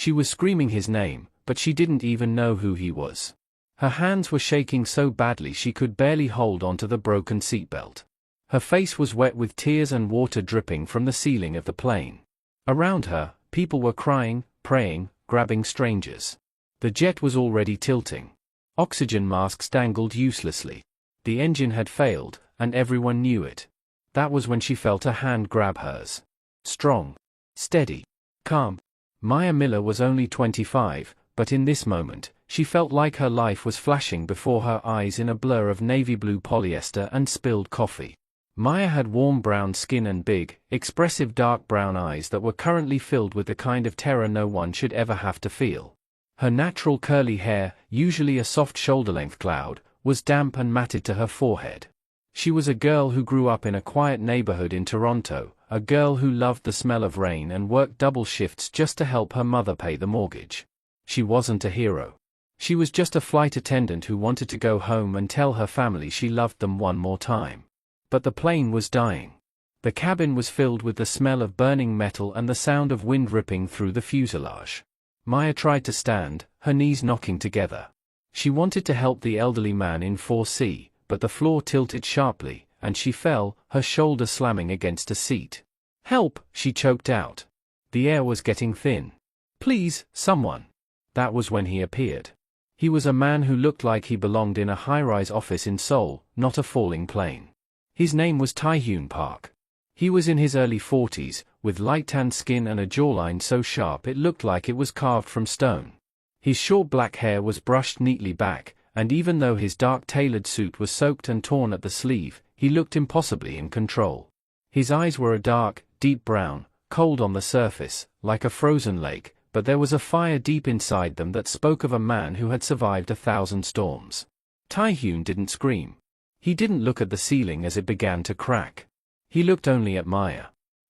She was screaming his name, but she didn't even know who he was. Her hands were shaking so badly she could barely hold onto the broken seatbelt. Her face was wet with tears and water dripping from the ceiling of the plane. Around her, people were crying, praying, grabbing strangers. The jet was already tilting. Oxygen masks dangled uselessly. The engine had failed, and everyone knew it. That was when she felt a hand grab hers. Strong. Steady. Calm. Maya Miller was only 25, but in this moment, she felt like her life was flashing before her eyes in a blur of navy blue polyester and spilled coffee. Maya had warm brown skin and big, expressive dark brown eyes that were currently filled with the kind of terror no one should ever have to feel. Her natural curly hair, usually a soft shoulder-length cloud, was damp and matted to her forehead. She was a girl who grew up in a quiet neighborhood in Toronto, a girl who loved the smell of rain and worked double shifts just to help her mother pay the mortgage. She wasn't a hero. She was just a flight attendant who wanted to go home and tell her family she loved them one more time. But the plane was dying. The cabin was filled with the smell of burning metal and the sound of wind ripping through the fuselage. Maya tried to stand, her knees knocking together. She wanted to help the elderly man in 4C, but the floor tilted sharply, and she fell, her shoulder slamming against a seat. "Help!" she choked out. The air was getting thin. "Please, someone." That was when he appeared. He was a man who looked like he belonged in a high-rise office in Seoul, not a falling plane. His name was Tae-Hyun Park. He was in his early 40s, with light-tanned skin and a jawline so sharp it looked like it was carved from stone. His short black hair was brushed neatly back, and even though his dark tailored suit was soaked and torn at the sleeve, he looked impossibly in control. His eyes were a dark, deep brown, cold on the surface, like a frozen lake, but there was a fire deep inside them that spoke of a man who had survived 1,000 storms. Tae-Hyun didn't scream. He didn't look at the ceiling as it began to crack. He looked only at Maya.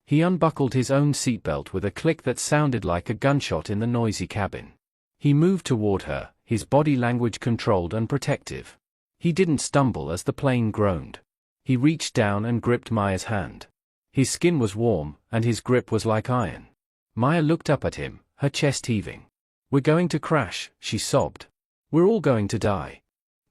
He unbuckled his own seatbelt with a click that sounded like a gunshot in the noisy cabin. He moved toward her, his body language controlled and protective. He didn't stumble as the plane groaned. He reached down and gripped Maya's hand. His skin was warm, and his grip was like iron. Maya looked up at him, her chest heaving. "We're going to crash," she sobbed. "We're all going to die."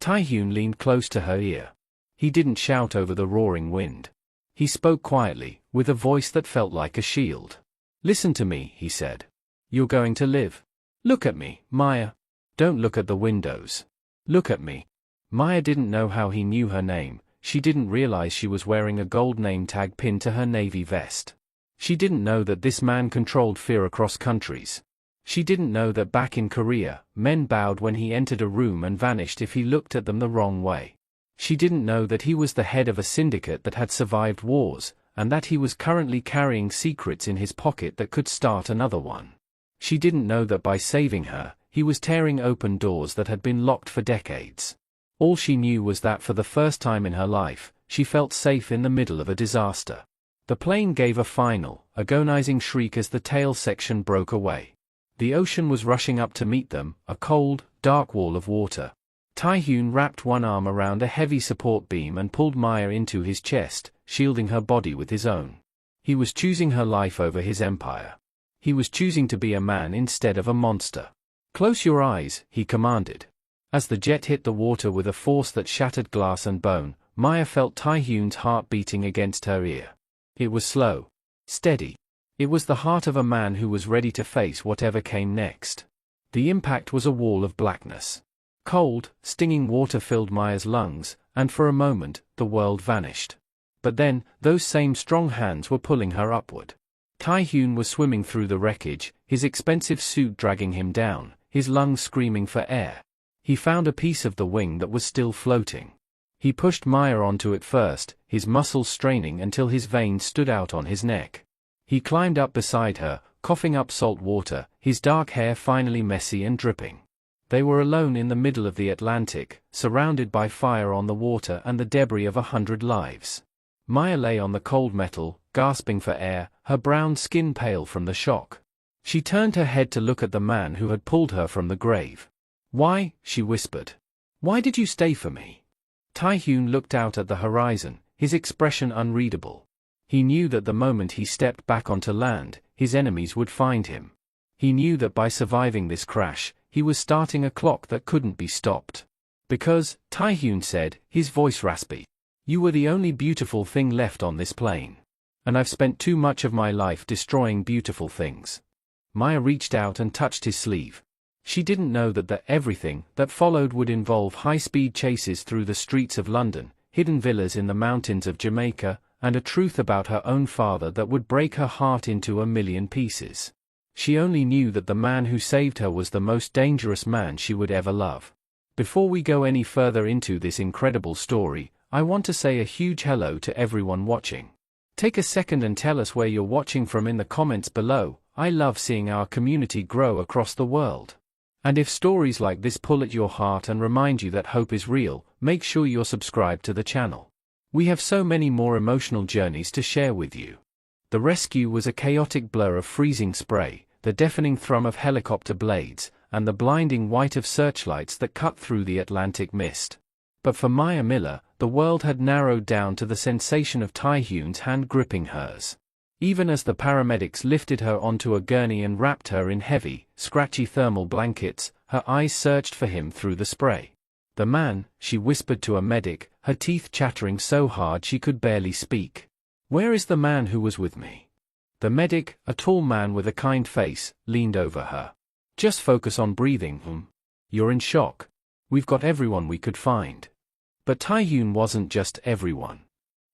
Tae-Hyun leaned close to her ear. He didn't shout over the roaring wind. He spoke quietly, with a voice that felt like a shield. "Listen to me," he said. "You're going to live. Look at me, Maya. Don't look at the windows. Look at me." Maya didn't know how he knew her name. She didn't realize she was wearing a gold name tag pinned to her navy vest. She didn't know that this man controlled fear across countries. She didn't know that back in Korea, men bowed when he entered a room and vanished if he looked at them the wrong way. She didn't know that he was the head of a syndicate that had survived wars, and that he was currently carrying secrets in his pocket that could start another one. She didn't know that by saving her, he was tearing open doors that had been locked for decades. All she knew was that for the first time in her life, she felt safe in the middle of a disaster. The plane gave a final, agonizing shriek as the tail section broke away. The ocean was rushing up to meet them, a cold, dark wall of water. Tae-Hyun wrapped one arm around a heavy support beam and pulled Maya into his chest, shielding her body with his own. He was choosing her life over his empire. He was choosing to be a man instead of a monster. "Close your eyes," he commanded. As the jet hit the water with a force that shattered glass and bone, Maya felt Tae-Hyun's heart beating against her ear. It was slow. Steady. It was the heart of a man who was ready to face whatever came next. The impact was a wall of blackness. Cold, stinging water filled Maya's lungs, and for a moment, the world vanished. But then, those same strong hands were pulling her upward. Tae-Hyun was swimming through the wreckage, his expensive suit dragging him down, his lungs screaming for air. He found a piece of the wing that was still floating. He pushed Maya onto it first, his muscles straining until his veins stood out on his neck. He climbed up beside her, coughing up salt water, his dark hair finally messy and dripping. They were alone in the middle of the Atlantic, surrounded by fire on the water and the debris of 100 lives. Maya lay on the cold metal, gasping for air, her brown skin pale from the shock. She turned her head to look at the man who had pulled her from the grave. "Why?" she whispered. "Why did you stay for me?" Tae-Hyun looked out at the horizon, his expression unreadable. He knew that the moment he stepped back onto land, his enemies would find him. He knew that by surviving this crash, he was starting a clock that couldn't be stopped. Because, Tae-hyun said, his voice raspy, "You were the only beautiful thing left on this plane. And I've spent too much of my life destroying beautiful things." Maya reached out and touched his sleeve. She didn't know that everything that followed would involve high-speed chases through the streets of London, hidden villas in the mountains of Jamaica, and a truth about her own father that would break her heart into a million pieces. She only knew that the man who saved her was the most dangerous man she would ever love. Before we go any further into this incredible story, I want to say a huge hello to everyone watching. Take a second and tell us where you're watching from in the comments below. I love seeing our community grow across the world. And if stories like this pull at your heart and remind you that hope is real, make sure you're subscribed to the channel. We have so many more emotional journeys to share with you. The rescue was a chaotic blur of freezing spray, the deafening thrum of helicopter blades, and the blinding white of searchlights that cut through the Atlantic mist. But for Maya Miller, the world had narrowed down to the sensation of Tae-hyun's hand gripping hers. Even as the paramedics lifted her onto a gurney and wrapped her in heavy, scratchy thermal blankets, her eyes searched for him through the spray. "The man," she whispered to a medic, her teeth chattering so hard she could barely speak. "Where is the man who was with me?" The medic, a tall man with a kind face, leaned over her. "Just focus on breathing, You're in shock. We've got everyone we could find." But Tae-hyun wasn't just everyone.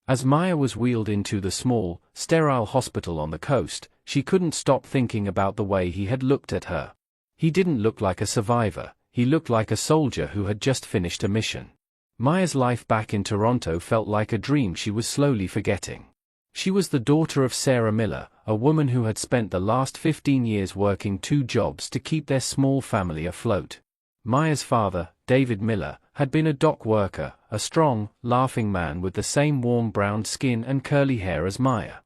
As Maya was wheeled into the small, sterile hospital on the coast, she couldn't stop thinking about the way he had looked at her. He didn't look like a survivor, he looked like a soldier who had just finished a mission. Maya's life back in Toronto felt like a dream she was slowly forgetting. She was the daughter of Sarah Miller, a woman who had spent the last 15 years working 2 jobs to keep their small family afloat. Maya's father, David Miller, had been a dock worker, a strong, laughing man with the same warm brown skin and curly hair as Maya.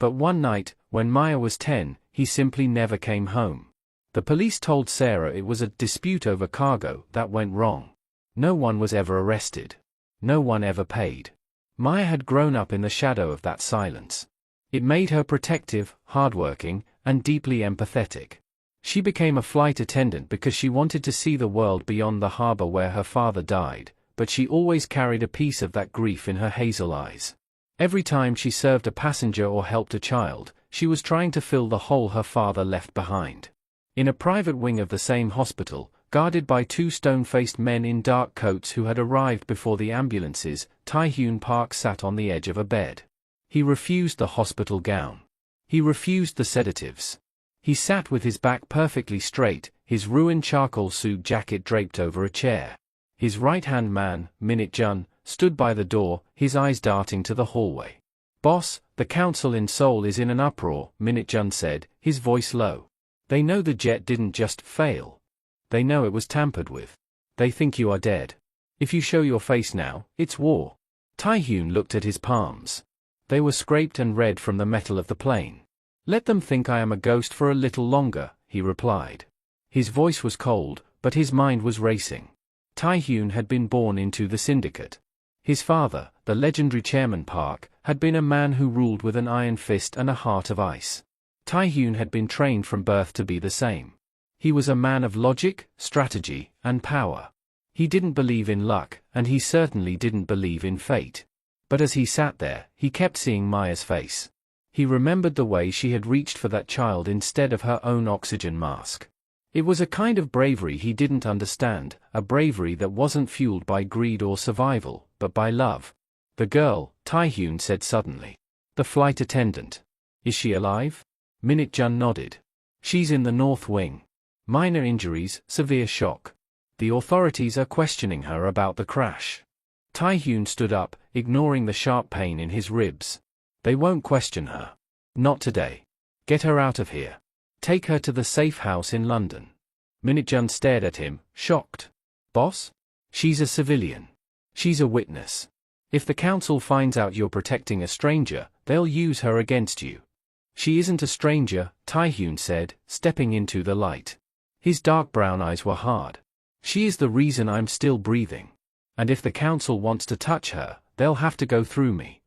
But one night, when Maya was 10, he simply never came home. The police told Sarah it was a dispute over cargo that went wrong. No one was ever arrested. No one ever paid. Maya had grown up in the shadow of that silence. It made her protective, hardworking, and deeply empathetic. She became a flight attendant because she wanted to see the world beyond the harbor where her father died, but she always carried a piece of that grief in her hazel eyes. Every time she served a passenger or helped a child, she was trying to fill the hole her father left behind. In a private wing of the same hospital, guarded by 2 stone-faced men in dark coats who had arrived before the ambulances, Tae-hyun Park sat on the edge of a bed. He refused the hospital gown. He refused the sedatives. He sat with his back perfectly straight, his ruined charcoal suit jacket draped over a chair. His right-hand man, Minit Jun, stood by the door, his eyes darting to the hallway. "Boss, the council in Seoul is in an uproar," Minit Jun said, his voice low. "They know the jet didn't just fail. They know it was tampered with. They think you are dead. If you show your face now, it's war." Tae-hyun looked at his palms. They were scraped and red from the metal of the plane. "Let them think I am a ghost for a little longer," he replied. His voice was cold, but his mind was racing. Tae-hyun had been born into the syndicate. His father, the legendary Chairman Park, had been a man who ruled with an iron fist and a heart of ice. Tae-hyun had been trained from birth to be the same. He was a man of logic, strategy, and power. He didn't believe in luck, and he certainly didn't believe in fate. But as he sat there, he kept seeing Maya's face. He remembered the way she had reached for that child instead of her own oxygen mask. It was a kind of bravery he didn't understand, a bravery that wasn't fueled by greed or survival, but by love. "The girl," Tae-hyun said suddenly. "The flight attendant. Is she alive?" Minit Jun nodded. "She's in the North Wing. Minor injuries, severe shock. The authorities are questioning her about the crash." Tae-hyun stood up, ignoring the sharp pain in his ribs. "They won't question her. Not today. Get her out of here. Take her to the safe house in London." Minit Jun stared at him, shocked. "Boss? She's a civilian. She's a witness. If the council finds out you're protecting a stranger, they'll use her against you." "She isn't a stranger," Tae-hyun said, stepping into the light. His dark brown eyes were hard. "She is the reason I'm still breathing. And if the council wants to touch her, they'll have to go through me."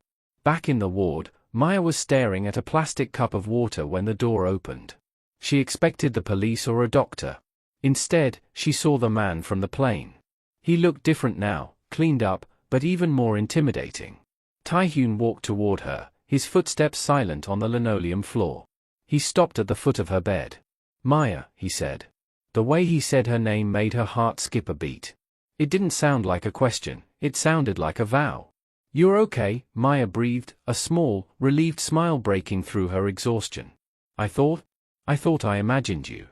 Back in the ward, Maya was staring at a plastic cup of water when the door opened. She expected the police or a doctor. Instead, she saw the man from the plane. He looked different now, cleaned up, but even more intimidating. Tae-hyun walked toward her, his footsteps silent on the linoleum floor. He stopped at the foot of her bed. "Maya," he said. The way he said her name made her heart skip a beat. It didn't sound like a question, it sounded like a vow. "You're okay," Maya breathed, a small, relieved smile breaking through her exhaustion. I thought I imagined you."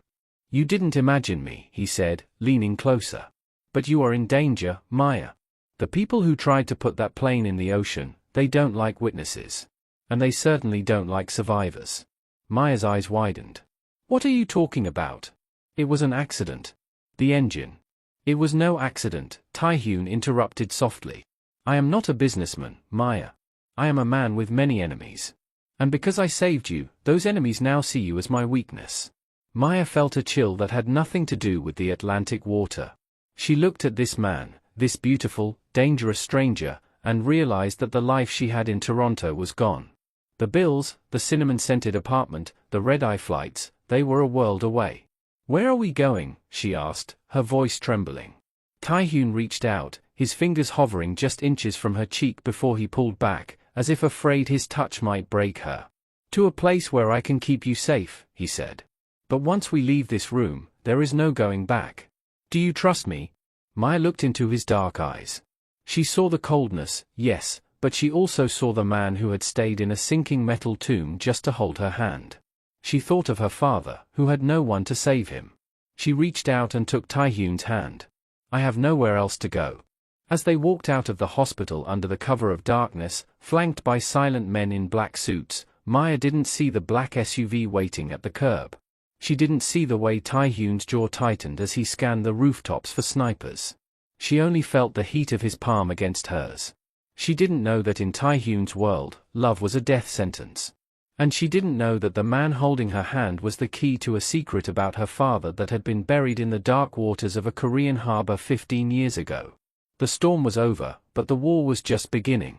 "You didn't imagine me," he said, leaning closer. "But you are in danger, Maya. The people who tried to put that plane in the ocean, they don't like witnesses. And they certainly don't like survivors." Maya's eyes widened. "What are you talking about?" "It was an accident. The engine." "It was no accident," Tae-hyun interrupted softly. "I am not a businessman, Maya. I am a man with many enemies. And because I saved you, those enemies now see you as my weakness." Maya felt a chill that had nothing to do with the Atlantic water. She looked at this man, this beautiful, dangerous stranger, and realized that the life she had in Toronto was gone. The bills, the cinnamon-scented apartment, the red-eye flights, they were a world away. "Where are we going?" she asked, her voice trembling. Tae-hyun reached out, his fingers hovering just inches from her cheek before he pulled back, as if afraid his touch might break her. "To a place where I can keep you safe," he said. "But once we leave this room, there is no going back. Do you trust me?" Maya looked into his dark eyes. She saw the coldness, yes, but she also saw the man who had stayed in a sinking metal tomb just to hold her hand. She thought of her father, who had no one to save him. She reached out and took Tae-hyun's hand. "I have nowhere else to go." As they walked out of the hospital under the cover of darkness, flanked by silent men in black suits, Maya didn't see the black SUV waiting at the curb. She didn't see the way Tae-hyun's jaw tightened as he scanned the rooftops for snipers. She only felt the heat of his palm against hers. She didn't know that in Tae-hyun's world, love was a death sentence. And she didn't know that the man holding her hand was the key to a secret about her father that had been buried in the dark waters of a Korean harbor 15 years ago. The storm was over, but the war was just beginning.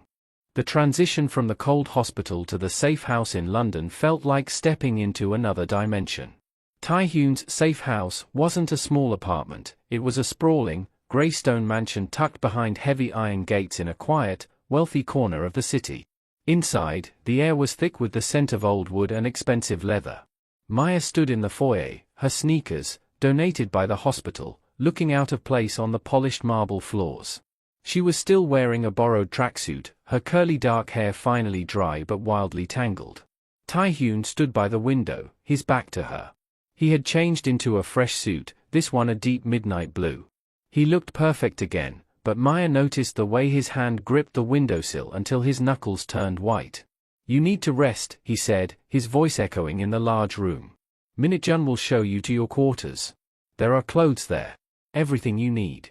The transition from the cold hospital to the safe house in London felt like stepping into another dimension. Tae-hyun's safe house wasn't a small apartment, it was a sprawling, grey stone mansion tucked behind heavy iron gates in a quiet, wealthy corner of the city. Inside, the air was thick with the scent of old wood and expensive leather. Maya stood in the foyer, her sneakers, donated by the hospital, looking out of place on the polished marble floors. She was still wearing a borrowed tracksuit, her curly dark hair finally dry but wildly tangled. Tae-hyun stood by the window, his back to her. He had changed into a fresh suit, this one a deep midnight blue. He looked perfect again, but Maya noticed the way his hand gripped the windowsill until his knuckles turned white. "You need to rest," he said, his voice echoing in the large room. "Minute-jun will show you to your quarters. There are clothes there. Everything you need."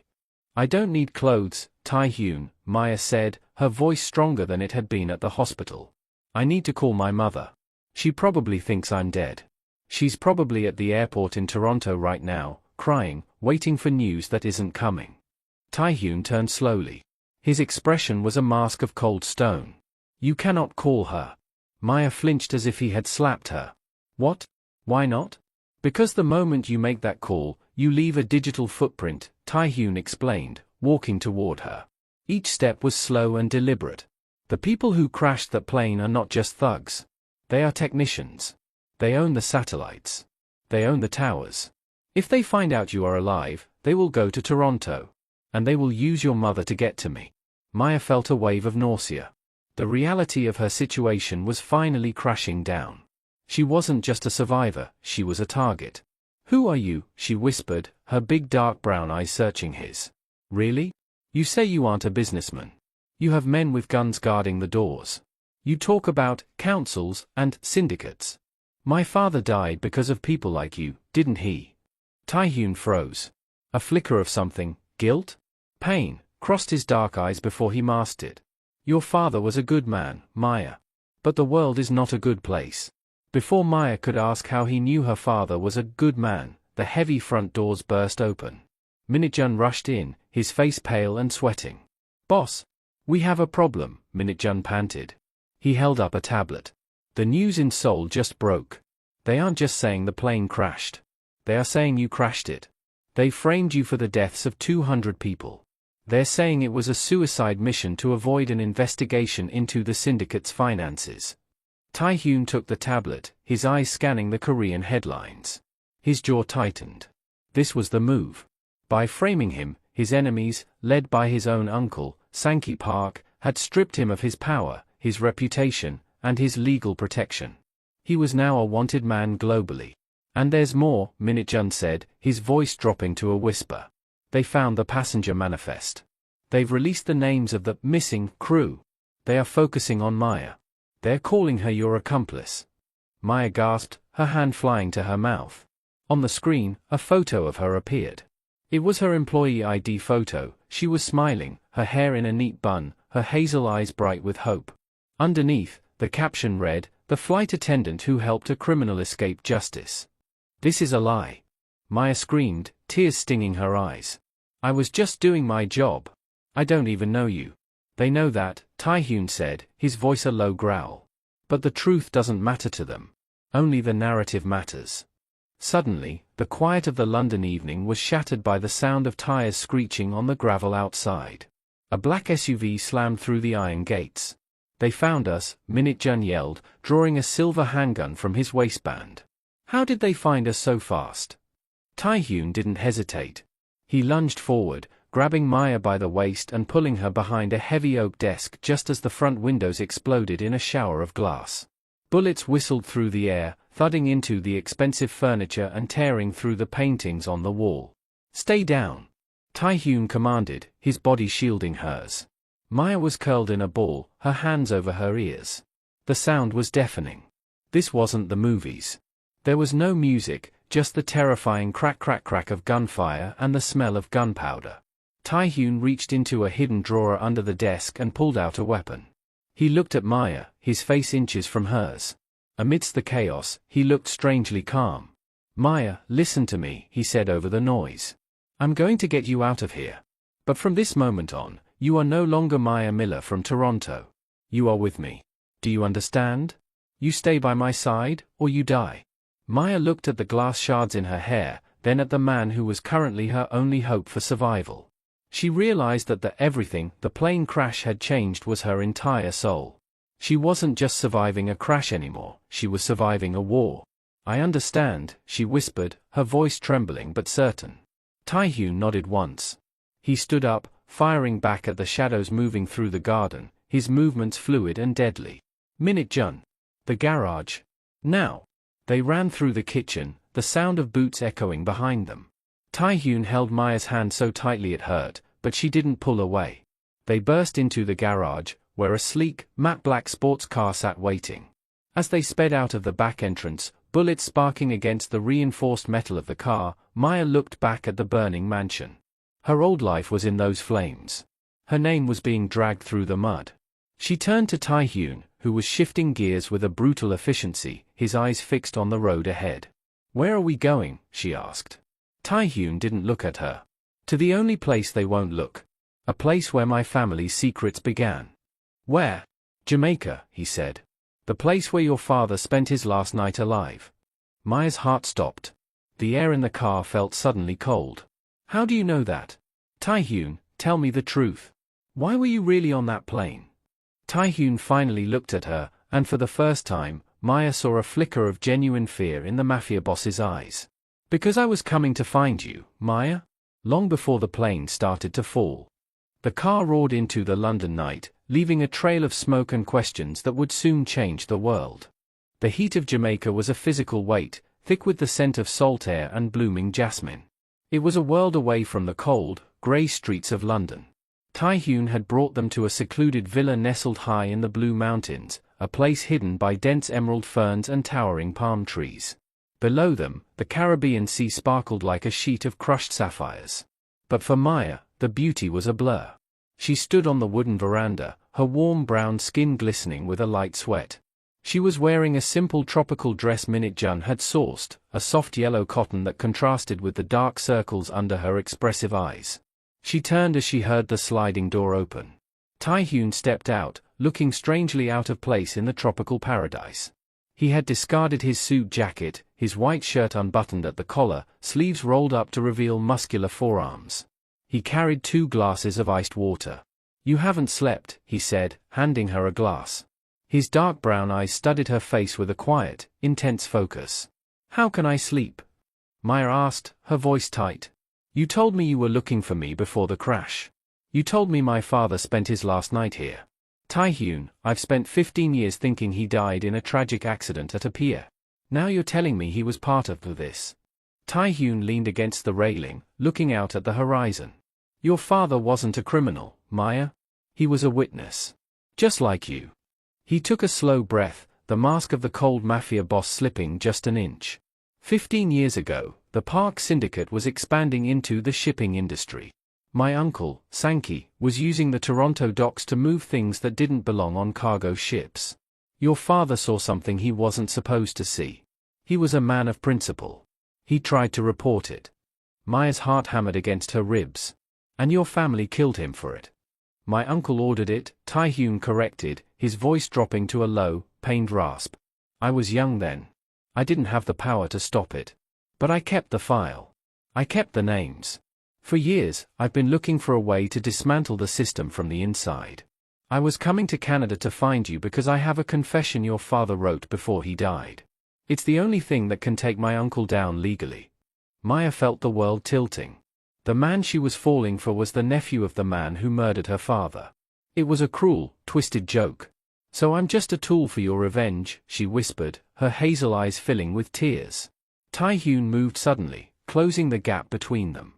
"I don't need clothes, Tae-hyun," Maya said, her voice stronger than it had been at the hospital. "I need to call my mother. She probably thinks I'm dead. She's probably at the airport in Toronto right now, crying, waiting for news that isn't coming." Tae-hyun turned slowly. His expression was a mask of cold stone. "You cannot call her." Maya flinched as if he had slapped her. "What? Why not?" "Because the moment you make that call, you leave a digital footprint," Tae-hyun explained, walking toward her. Each step was slow and deliberate. "The people who crashed that plane are not just thugs. They are technicians. They own the satellites. They own the towers. If they find out you are alive, they will go to Toronto. And they will use your mother to get to me." Maya felt a wave of nausea. The reality of her situation was finally crashing down. She wasn't just a survivor, she was a target. "Who are you?" she whispered, her big dark brown eyes searching his. "Really? You say you aren't a businessman. You have men with guns guarding the doors. You talk about councils and syndicates. My father died because of people like you, didn't he?" Tae-hyun froze. A flicker of something, guilt? Pain, crossed his dark eyes before he masked it. "Your father was a good man, Maya. But the world is not a good place." Before Maya could ask how he knew her father was a good man, the heavy front doors burst open. Minute-jun rushed in, his face pale and sweating. "Boss, we have a problem," Minute-jun panted. He held up a tablet. "The news in Seoul just broke. They aren't just saying the plane crashed. They are saying you crashed it. They framed you for the deaths of 200 people. They're saying it was a suicide mission to avoid an investigation into the syndicate's finances. Tae-hyun took the tablet, his eyes scanning the Korean headlines. His jaw tightened. This was the move. By framing him, his enemies, led by his own uncle, Sankey Park, had stripped him of his power, his reputation, and his legal protection. He was now a wanted man globally. And there's more, Minit-jun said, his voice dropping to a whisper. They found the passenger manifest. They've released the names of the missing crew. They are focusing on Maya. They're calling her your accomplice. Maya gasped, her hand flying to her mouth. On the screen, a photo of her appeared. It was her employee ID photo. She was smiling, her hair in a neat bun, her hazel eyes bright with hope. Underneath, the caption read, "The flight attendant who helped a criminal escape justice." "This is a lie." Maya screamed, tears stinging her eyes. "I was just doing my job. I don't even know you." "They know that," Tae-hyun said, his voice a low growl. "But the truth doesn't matter to them. Only the narrative matters." Suddenly, the quiet of the London evening was shattered by the sound of tires screeching on the gravel outside. A black SUV slammed through the iron gates. "They found us," Minit-jun yelled, drawing a silver handgun from his waistband. "How did they find us so fast?" Tae-hyun didn't hesitate. He lunged forward, grabbing Maya by the waist and pulling her behind a heavy oak desk just as the front windows exploded in a shower of glass. Bullets whistled through the air, thudding into the expensive furniture and tearing through the paintings on the wall. "Stay down," Tae-hyun commanded, his body shielding hers. Maya was curled in a ball, her hands over her ears. The sound was deafening. This wasn't the movies. There was no music, just the terrifying crack-crack-crack of gunfire and the smell of gunpowder. Tae-hyun reached into a hidden drawer under the desk and pulled out a weapon. He looked at Maya, his face inches from hers. Amidst the chaos, he looked strangely calm. "Maya, listen to me," he said over the noise. "I'm going to get you out of here. But from this moment on, you are no longer Maya Miller from Toronto. You are with me. Do you understand? You stay by my side, or you die." Maya looked at the glass shards in her hair, then at the man who was currently her only hope for survival. She realized that the plane crash had changed was her entire soul. She wasn't just surviving a crash anymore, she was surviving a war. "I understand," she whispered, her voice trembling but certain. Tae-hyun nodded once. He stood up, firing back at the shadows moving through the garden, his movements fluid and deadly. Minit-jun. The garage. Now. They ran through the kitchen, the sound of boots echoing behind them. Tae-hyun held Maya's hand so tightly it hurt, but she didn't pull away. They burst into the garage, where a sleek, matte black sports car sat waiting. As they sped out of the back entrance, bullets sparking against the reinforced metal of the car, Maya looked back at the burning mansion. Her old life was in those flames. Her name was being dragged through the mud. She turned to Tae-hyun, who was shifting gears with a brutal efficiency, his eyes fixed on the road ahead. "Where are we going?" she asked. Tae-hyun didn't look at her. "To the only place they won't look. A place where my family's secrets began." "Where?" "Jamaica," he said. "The place where your father spent his last night alive." Maya's heart stopped. The air in the car felt suddenly cold. "How do you know that?" "Tae-hyun, tell me the truth. Why were you really on that plane?" Tae-hyun finally looked at her, and for the first time, Maya saw a flicker of genuine fear in the Mafia boss's eyes. "Because I was coming to find you, Maya?" Long before the plane started to fall. The car roared into the London night, leaving a trail of smoke and questions that would soon change the world. The heat of Jamaica was a physical weight, thick with the scent of salt air and blooming jasmine. It was a world away from the cold, grey streets of London. Tae-hyun had brought them to a secluded villa nestled high in the Blue Mountains, a place hidden by dense emerald ferns and towering palm trees. Below them, the Caribbean Sea sparkled like a sheet of crushed sapphires. But for Maya, the beauty was a blur. She stood on the wooden veranda, her warm brown skin glistening with a light sweat. She was wearing a simple tropical dress Minit-jun had sourced, a soft yellow cotton that contrasted with the dark circles under her expressive eyes. She turned as she heard the sliding door open. Tae-hyun stepped out, looking strangely out of place in the tropical paradise. He had discarded his suit jacket, his white shirt unbuttoned at the collar, sleeves rolled up to reveal muscular forearms. He carried 2 glasses of iced water. "You haven't slept," he said, handing her a glass. His dark brown eyes studied her face with a quiet, intense focus. "How can I sleep?" Maya asked, her voice tight. "You told me you were looking for me before the crash. You told me my father spent his last night here. Tae-hyun, I've spent 15 years thinking he died in a tragic accident at a pier. Now you're telling me he was part of this." Tae-hyun leaned against the railing, looking out at the horizon. "Your father wasn't a criminal, Maya. He was a witness. Just like you." He took a slow breath, the mask of the cold Mafia boss slipping just an inch. 15 years ago, the Park Syndicate was expanding into the shipping industry. My uncle, Sankey, was using the Toronto docks to move things that didn't belong on cargo ships. Your father saw something he wasn't supposed to see. He was a man of principle. He tried to report it. Maya's heart hammered against her ribs. "And your family killed him for it." "My uncle ordered it," Tae-hyun corrected, his voice dropping to a low, pained rasp. "I was young then. I didn't have the power to stop it. But I kept the file. I kept the names. For years, I've been looking for a way to dismantle the system from the inside. I was coming to Canada to find you because I have a confession your father wrote before he died. It's the only thing that can take my uncle down legally." Maya felt the world tilting. The man she was falling for was the nephew of the man who murdered her father. It was a cruel, twisted joke. "So I'm just a tool for your revenge," she whispered, her hazel eyes filling with tears. Tae-hyun moved suddenly, closing the gap between them.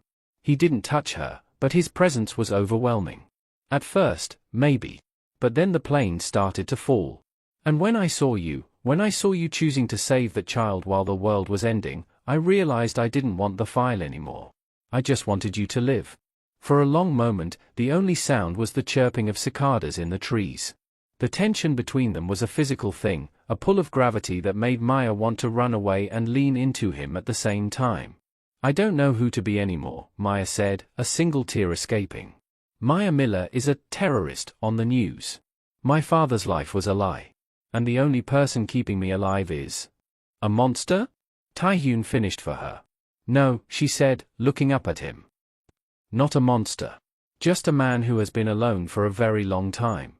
He didn't touch her, but his presence was overwhelming. "At first, maybe. But then the plane started to fall. And when I saw you choosing to save that child while the world was ending, I realized I didn't want the file anymore. I just wanted you to live." For a long moment, the only sound was the chirping of cicadas in the trees. The tension between them was a physical thing, a pull of gravity that made Maya want to run away and lean into him at the same time. "I don't know who to be anymore," Maya said, a single tear escaping. "Maya Miller is a terrorist on the news. My father's life was a lie. And the only person keeping me alive is a monster?" Tae-hyun finished for her. "No," she said, looking up at him. "Not a monster. Just a man who has been alone for a very long time."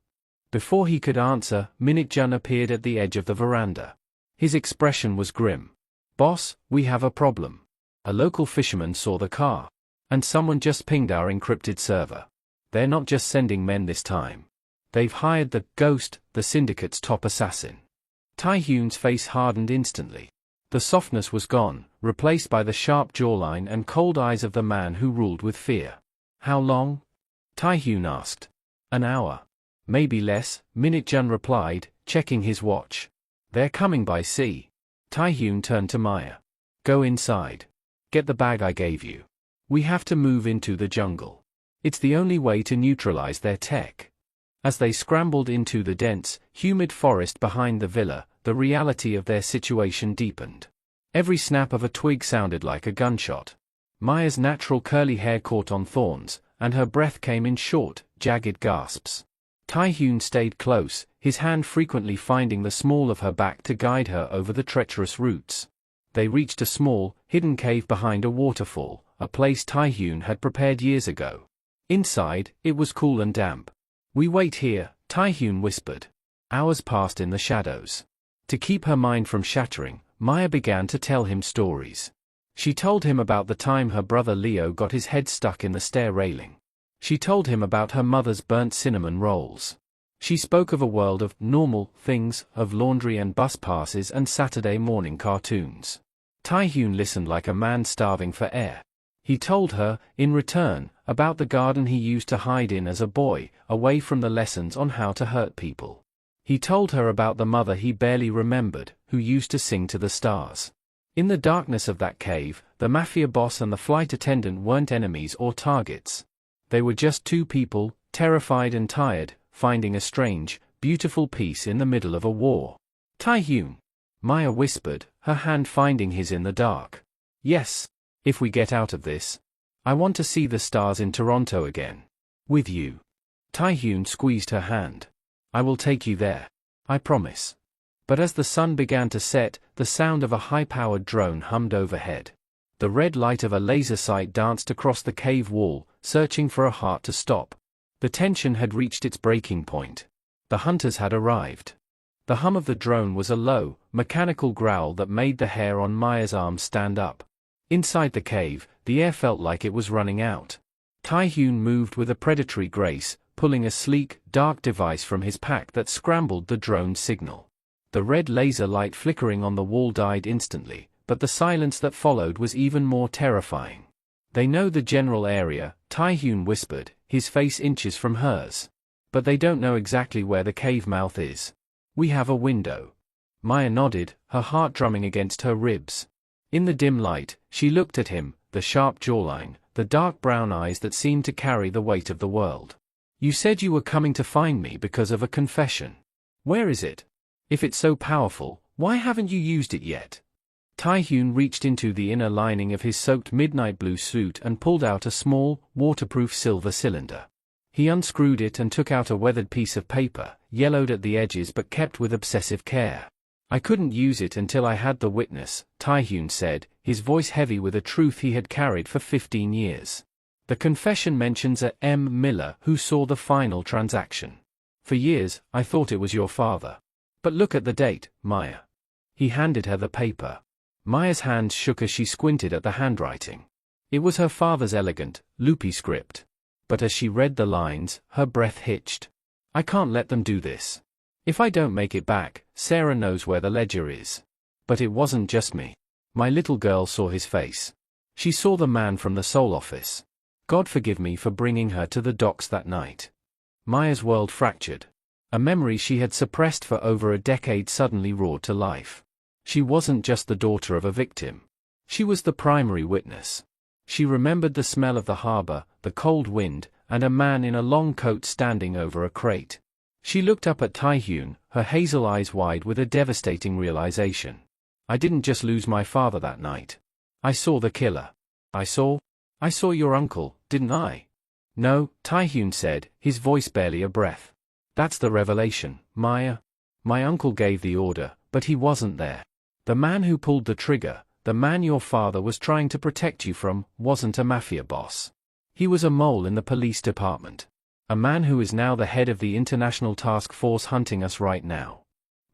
Before he could answer, Minit-jun appeared at the edge of the veranda. His expression was grim. "Boss, we have a problem. A local fisherman saw the car. And someone just pinged our encrypted server. They're not just sending men this time. They've hired the Ghost, the Syndicate's top assassin." Tae-hyun's face hardened instantly. The softness was gone, replaced by the sharp jawline and cold eyes of the man who ruled with fear. "How long?" Tae-hyun asked. "An hour. Maybe less," Minit-jun replied, checking his watch. "They're coming by sea." Tae-hyun turned to Maya. "Go inside. Get the bag I gave you. We have to move into the jungle. It's the only way to neutralize their tech." As they scrambled into the dense, humid forest behind the villa, the reality of their situation deepened. Every snap of a twig sounded like a gunshot. Maya's natural curly hair caught on thorns, and her breath came in short, jagged gasps. Tae-hyun stayed close, his hand frequently finding the small of her back to guide her over the treacherous roots. They reached a small, hidden cave behind a waterfall, a place Tae-hyun had prepared years ago. Inside, it was cool and damp. "We wait here," Tae-hyun whispered. Hours passed in the shadows. To keep her mind from shattering, Maya began to tell him stories. She told him about the time her brother Leo got his head stuck in the stair railing. She told him about her mother's burnt cinnamon rolls. She spoke of a world of normal things, of laundry and bus passes and Saturday morning cartoons. Tae-hyun listened like a man starving for air. He told her, in return, about the garden he used to hide in as a boy, away from the lessons on how to hurt people. He told her about the mother he barely remembered, who used to sing to the stars. In the darkness of that cave, the Mafia boss and the flight attendant weren't enemies or targets. They were just two people, terrified and tired, finding a strange, beautiful peace in the middle of a war. "Tae-hyun," Maya whispered, her hand finding his in the dark. "Yes. If we get out of this. I want to see the stars in Toronto again. With you." Tae-hyun squeezed her hand. "I will take you there. I promise." But as the sun began to set, the sound of a high-powered drone hummed overhead. The red light of a laser sight danced across the cave wall, searching for a heart to stop. The tension had reached its breaking point. The hunters had arrived. The hum of the drone was a low, mechanical growl that made the hair on Maya's arms stand up. Inside the cave, the air felt like it was running out. Tae-hyun moved with a predatory grace, pulling a sleek, dark device from his pack that scrambled the drone's signal. The red laser light flickering on the wall died instantly, but the silence that followed was even more terrifying. "They know the general area," Tae-hyun whispered, his face inches from hers. "But they don't know exactly where the cave mouth is. We have a window." Maya nodded, her heart drumming against her ribs. In the dim light, she looked at him, the sharp jawline, the dark brown eyes that seemed to carry the weight of the world. "You said you were coming to find me because of a confession. Where is it? If it's so powerful, why haven't you used it yet?" Tae-hyun reached into the inner lining of his soaked midnight blue suit and pulled out a small, waterproof silver cylinder. He unscrewed it and took out a weathered piece of paper, yellowed at the edges but kept with obsessive care. "I couldn't use it until I had the witness," Tae-hyun said, his voice heavy with a truth he had carried for 15 years. "The confession mentions a M. Miller who saw the final transaction. For years, I thought it was your father. But look at the date, Maya." He handed her the paper. Maya's hands shook as she squinted at the handwriting. It was her father's elegant, loopy script. But as she read the lines, her breath hitched. "I can't let them do this. If I don't make it back, Sarah knows where the ledger is." But it wasn't just me. My little girl saw his face. She saw the man from the Seoul office. God forgive me for bringing her to the docks that night. Maya's world fractured. A memory she had suppressed for over a decade suddenly roared to life. She wasn't just the daughter of a victim. She was the primary witness. She remembered the smell of the harbor, the cold wind, and a man in a long coat standing over a crate. She looked up at Tae-hyun, her hazel eyes wide with a devastating realization. "I didn't just lose my father that night. I saw the killer. I saw your uncle, didn't I?" "No," Tae-hyun said, his voice barely a breath. "That's the revelation, Maya. My uncle gave the order, but he wasn't there. The man who pulled the trigger, the man your father was trying to protect you from, wasn't a mafia boss. He was a mole in the police department. A man who is now the head of the international task force hunting us right now."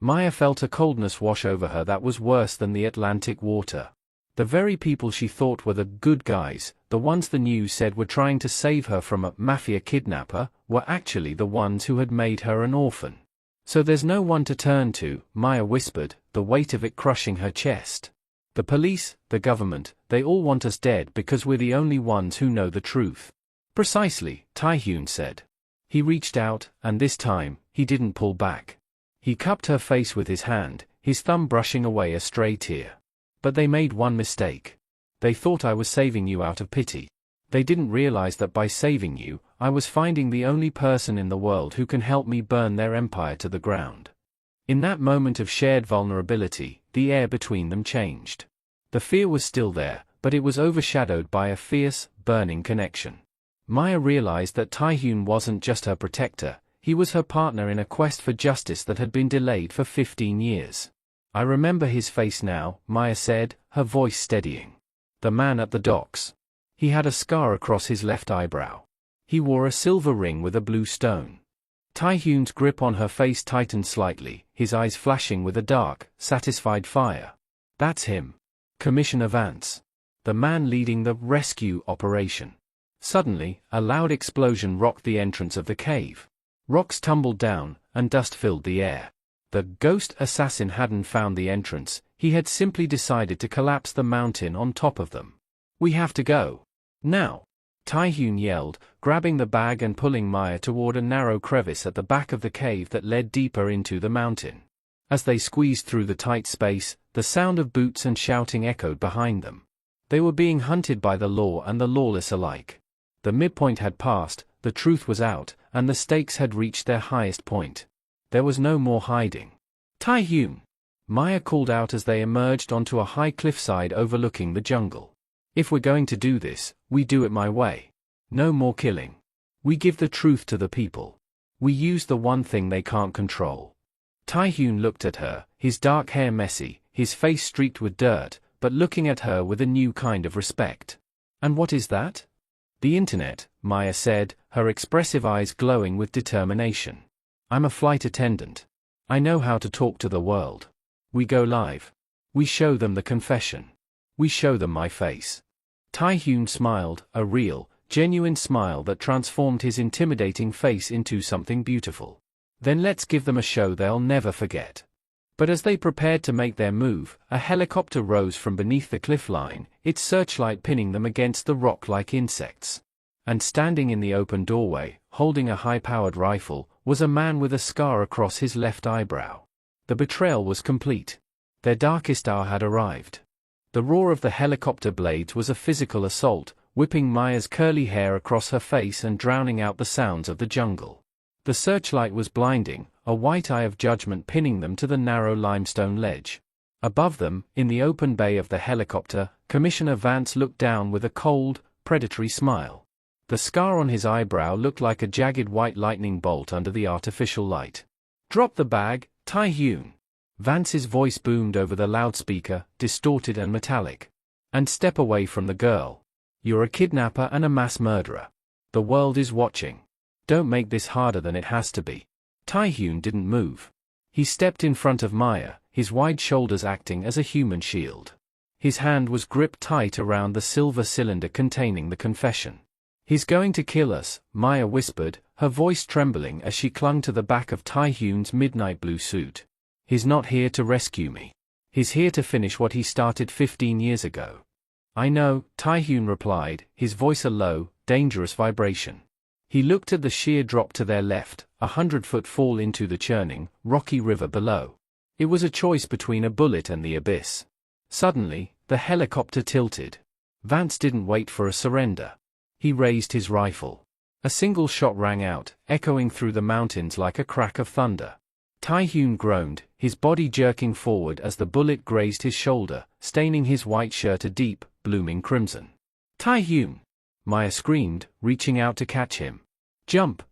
Maya felt a coldness wash over her that was worse than the Atlantic water. The very people she thought were the good guys, the ones the news said were trying to save her from a mafia kidnapper, were actually the ones who had made her an orphan. "So there's no one to turn to," Maya whispered, the weight of it crushing her chest. "The police, the government, they all want us dead because we're the only ones who know the truth." "Precisely," Tae-hyun said. He reached out, and this time, he didn't pull back. He cupped her face with his hand, his thumb brushing away a stray tear. "But they made one mistake. They thought I was saving you out of pity. They didn't realize that by saving you, I was finding the only person in the world who can help me burn their empire to the ground." In that moment of shared vulnerability, the air between them changed. The fear was still there, but it was overshadowed by a fierce, burning connection. Maya realized that Tae-hyun wasn't just her protector, he was her partner in a quest for justice that had been delayed for 15 years. "I remember his face now," Maya said, her voice steadying. "The man at the docks. He had a scar across his left eyebrow. He wore a silver ring with a blue stone." Tae-hyun's grip on her face tightened slightly, his eyes flashing with a dark, satisfied fire. "That's him. Commissioner Vance. The man leading the rescue operation." Suddenly, a loud explosion rocked the entrance of the cave. Rocks tumbled down, and dust filled the air. The ghost assassin hadn't found the entrance, he had simply decided to collapse the mountain on top of them. "We have to go. Now!" Tae-hyun yelled, grabbing the bag and pulling Maya toward a narrow crevice at the back of the cave that led deeper into the mountain. As they squeezed through the tight space, the sound of boots and shouting echoed behind them. They were being hunted by the law and the lawless alike. The midpoint had passed, the truth was out, and the stakes had reached their highest point. There was no more hiding. "Tae-hyun!" Maya called out as they emerged onto a high cliffside overlooking the jungle. "If we're going to do this, we do it my way. No more killing. We give the truth to the people. We use the one thing they can't control." Taehyun looked at her, his dark hair messy, his face streaked with dirt, but looking at her with a new kind of respect. "And what is that?" "The internet," Maya said, her expressive eyes glowing with determination. "I'm a flight attendant. I know how to talk to the world. We go live. We show them the confession. We show them my face." Taehyun smiled, a real, genuine smile that transformed his intimidating face into something beautiful. "Then let's give them a show they'll never forget." But as they prepared to make their move, a helicopter rose from beneath the cliff line, its searchlight pinning them against the rock like insects. And standing in the open doorway, holding a high-powered rifle, was a man with a scar across his left eyebrow. The betrayal was complete. Their darkest hour had arrived. The roar of the helicopter blades was a physical assault, whipping Maya's curly hair across her face and drowning out the sounds of the jungle. The searchlight was blinding, a white eye of judgment pinning them to the narrow limestone ledge. Above them, in the open bay of the helicopter, Commissioner Vance looked down with a cold, predatory smile. The scar on his eyebrow looked like a jagged white lightning bolt under the artificial light. "Drop the bag, Taehyun." Vance's voice boomed over the loudspeaker, distorted and metallic. "And step away from the girl. You're a kidnapper and a mass murderer. The world is watching. Don't make this harder than it has to be." Taehyun didn't move. He stepped in front of Maya, his wide shoulders acting as a human shield. His hand was gripped tight around the silver cylinder containing the confession. "He's going to kill us," Maya whispered, her voice trembling as she clung to the back of Taehyun's midnight blue suit. "He's not here to rescue me. He's here to finish what he started 15 years ago." "I know," Taehyun replied, his voice a low, dangerous vibration. He looked at the sheer drop to their left, 100-foot fall into the churning, rocky river below. It was a choice between a bullet and the abyss. Suddenly, the helicopter tilted. Vance didn't wait for a surrender. He raised his rifle. A single shot rang out, echoing through the mountains like a crack of thunder. Taehyun groaned, his body jerking forward as the bullet grazed his shoulder, staining his white shirt a deep, blooming crimson. "Taehyun!" Maya screamed, reaching out to catch him. "Jump!"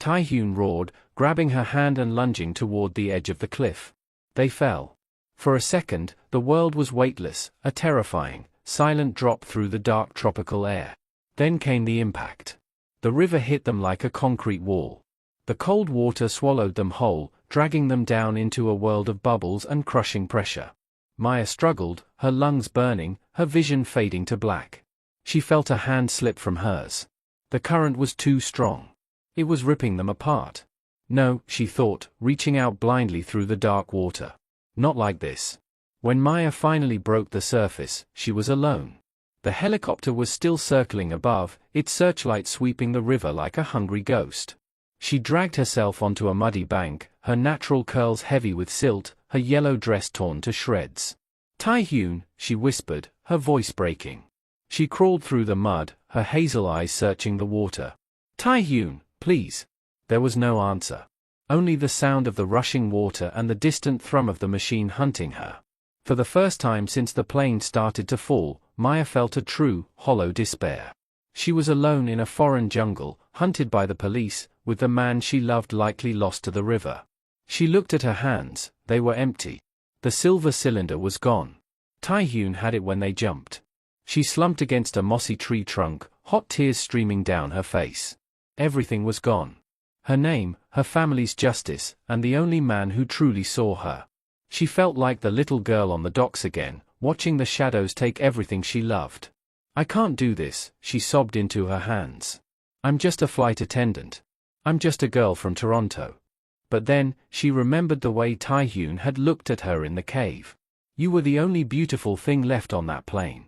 Taehyun roared, grabbing her hand and lunging toward the edge of the cliff. They fell. For a second, the world was weightless, a terrifying, silent drop through the dark tropical air. Then came the impact. The river hit them like a concrete wall. The cold water swallowed them whole, dragging them down into a world of bubbles and crushing pressure. Maya struggled, her lungs burning, her vision fading to black. She felt a hand slip from hers. The current was too strong. It was ripping them apart. No, she thought, reaching out blindly through the dark water. Not like this. When Maya finally broke the surface, she was alone. The helicopter was still circling above, its searchlight sweeping the river like a hungry ghost. She dragged herself onto a muddy bank, her natural curls heavy with silt, her yellow dress torn to shreds. "Taehyun," she whispered, her voice breaking. She crawled through the mud, her hazel eyes searching the water. "Taehyun, please." There was no answer. Only the sound of the rushing water and the distant thrum of the machine hunting her. For the first time since the plane started to fall, Maya felt a true, hollow despair. She was alone in a foreign jungle, hunted by the police, with the man she loved likely lost to the river. She looked at her hands, they were empty. The silver cylinder was gone. Taehyun had it when they jumped. She slumped against a mossy tree trunk, hot tears streaming down her face. Everything was gone. Her name, her family's justice, and the only man who truly saw her. She felt like the little girl on the docks again, watching the shadows take everything she loved. "I can't do this," she sobbed into her hands. "I'm just a flight attendant. I'm just a girl from Toronto." But then, she remembered the way Taehyun had looked at her in the cave. "You were the only beautiful thing left on that plane."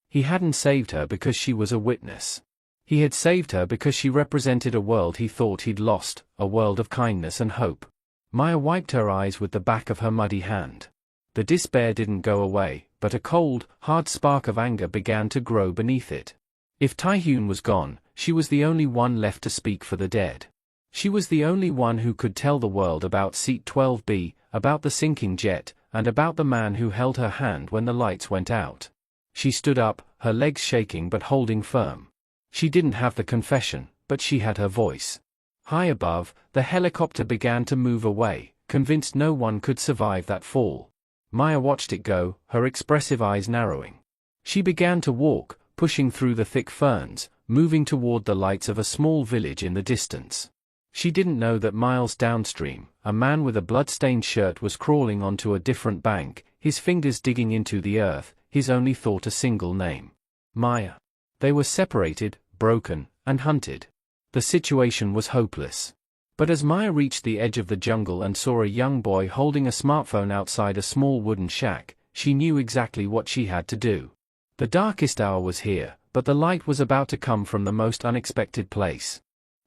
He hadn't saved her because she was a witness. He had saved her because she represented a world he thought he'd lost, a world of kindness and hope. Maya wiped her eyes with the back of her muddy hand. The despair didn't go away, but a cold, hard spark of anger began to grow beneath it. If Taehyun was gone, she was the only one left to speak for the dead. She was the only one who could tell the world about Seat 12B, about the sinking jet, and about the man who held her hand when the lights went out. She stood up, her legs shaking but holding firm. She didn't have the confession, but she had her voice. High above, the helicopter began to move away, convinced no one could survive that fall. Maya watched it go, her expressive eyes narrowing. She began to walk, pushing through the thick ferns, moving toward the lights of a small village in the distance. She didn't know that miles downstream, a man with a blood-stained shirt was crawling onto a different bank, his fingers digging into the earth, his only thought a single name. Maya. They were separated, broken, and hunted. The situation was hopeless. But as Maya reached the edge of the jungle and saw a young boy holding a smartphone outside a small wooden shack, she knew exactly what she had to do. The darkest hour was here, but the light was about to come from the most unexpected place.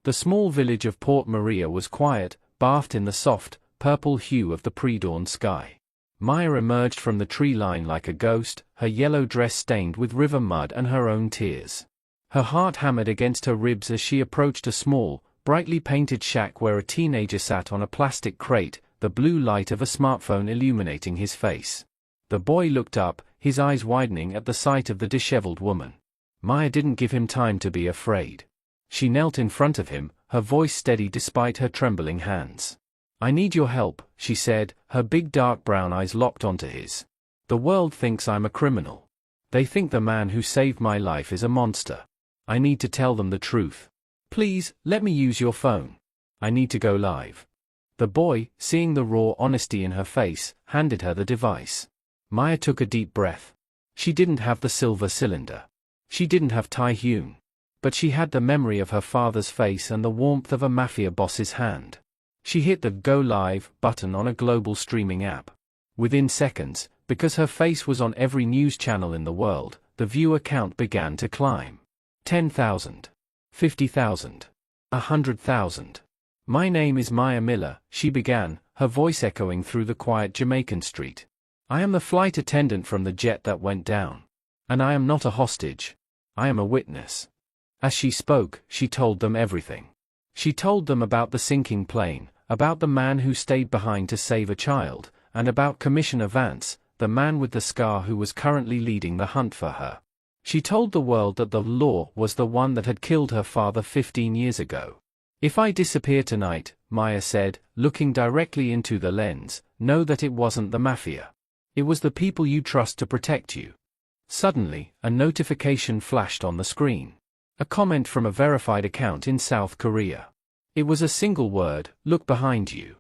The small village of Port Maria was quiet, bathed in the soft, purple hue of the pre-dawn sky. Maya emerged from the tree line like a ghost, her yellow dress stained with river mud and her own tears. Her heart hammered against her ribs as she approached a small, brightly painted shack where a teenager sat on a plastic crate, the blue light of a smartphone illuminating his face. The boy looked up, his eyes widening at the sight of the disheveled woman. Maya didn't give him time to be afraid. She knelt in front of him, her voice steady despite her trembling hands. "I need your help," she said, her big dark brown eyes locked onto his. "The world thinks I'm a criminal. They think the man who saved my life is a monster. I need to tell them the truth. Please, let me use your phone. I need to go live." The boy, seeing the raw honesty in her face, handed her the device. Maya took a deep breath. She didn't have the silver cylinder. She didn't have Tai-Hyun. But she had the memory of her father's face and the warmth of a Mafia boss's hand. She hit the Go Live button on a global streaming app. Within seconds, because her face was on every news channel in the world, the viewer count began to climb. 10,000. 50,000. 100,000. "My name is Maya Miller," she began, her voice echoing through the quiet Jamaican street. "I am the flight attendant from the jet that went down. And I am not a hostage. I am a witness." As she spoke, she told them everything. She told them about the sinking plane, about the man who stayed behind to save a child, and about Commissioner Vance, the man with the scar who was currently leading the hunt for her. She told the world that the law was the one that had killed her father 15 years ago. "If I disappear tonight," Maya said, looking directly into the lens, "know that it wasn't the Mafia. It was the people you trust to protect you." Suddenly, a notification flashed on the screen. A comment from a verified account in South Korea. It was a single word: "Look behind you."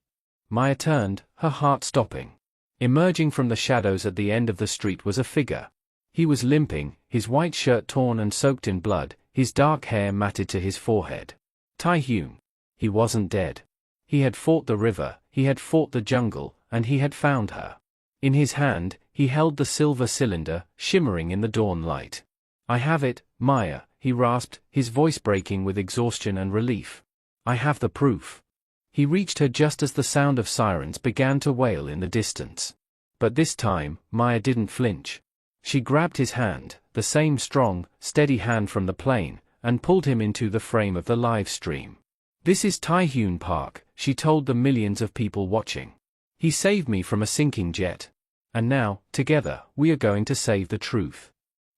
Maya turned, her heart stopping. Emerging from the shadows at the end of the street was a figure. He was limping, his white shirt torn and soaked in blood, his dark hair matted to his forehead. Tai-Hyun. He wasn't dead. He had fought the river, he had fought the jungle, and he had found her. In his hand, he held the silver cylinder, shimmering in the dawn light. "I have it, Maya," he rasped, his voice breaking with exhaustion and relief. "I have the proof." He reached her just as the sound of sirens began to wail in the distance. But this time, Maya didn't flinch. She grabbed his hand, the same strong, steady hand from the plane, and pulled him into the frame of the live stream. "This is Tai-Hyun Park," she told the millions of people watching. "He saved me from a sinking jet. And now, together, we are going to save the truth."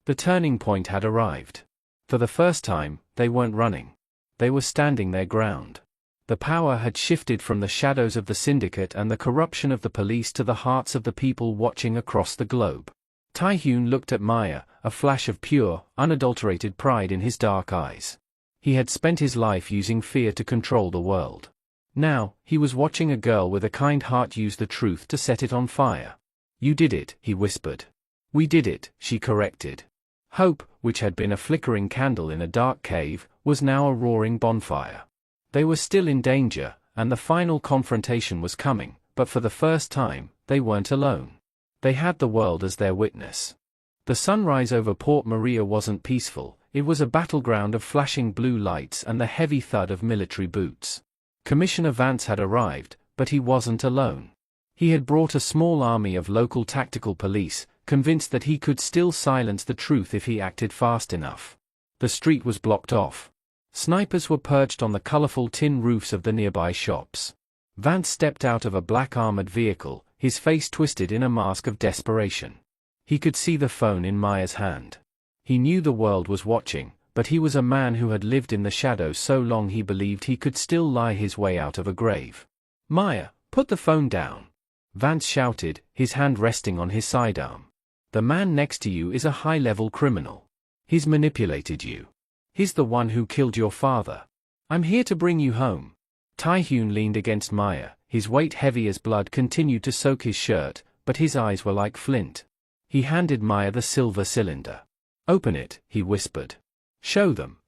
The turning point had arrived. For the first time, they weren't running. They were standing their ground. The power had shifted from the shadows of the syndicate and the corruption of the police to the hearts of the people watching across the globe. Tai-Hyun looked at Maya, a flash of pure, unadulterated pride in his dark eyes. He had spent his life using fear to control the world. Now, he was watching a girl with a kind heart use the truth to set it on fire. "You did it," he whispered. "We did it," she corrected. Hope, which had been a flickering candle in a dark cave, was now a roaring bonfire. They were still in danger, and the final confrontation was coming, but for the first time, they weren't alone. They had the world as their witness. The sunrise over Port Maria wasn't peaceful, it was a battleground of flashing blue lights and the heavy thud of military boots. Commissioner Vance had arrived, but he wasn't alone. He had brought a small army of local tactical police, convinced that he could still silence the truth if he acted fast enough. The street was blocked off. Snipers were perched on the colorful tin roofs of the nearby shops. Vance stepped out of a black armored vehicle, his face twisted in a mask of desperation. He could see the phone in Maya's hand. He knew the world was watching, but he was a man who had lived in the shadows so long he believed he could still lie his way out of a grave. "Maya, Put the phone down, Vance shouted, his hand resting on his sidearm. The man next to you is a high-level criminal. He's manipulated you. He's the one who killed your father. I'm here to bring you home. Tae-hyun leaned against Maya, his weight heavy as blood continued to soak his shirt, but his eyes were like flint. He handed Maya the silver cylinder. Open it, he whispered. Show them.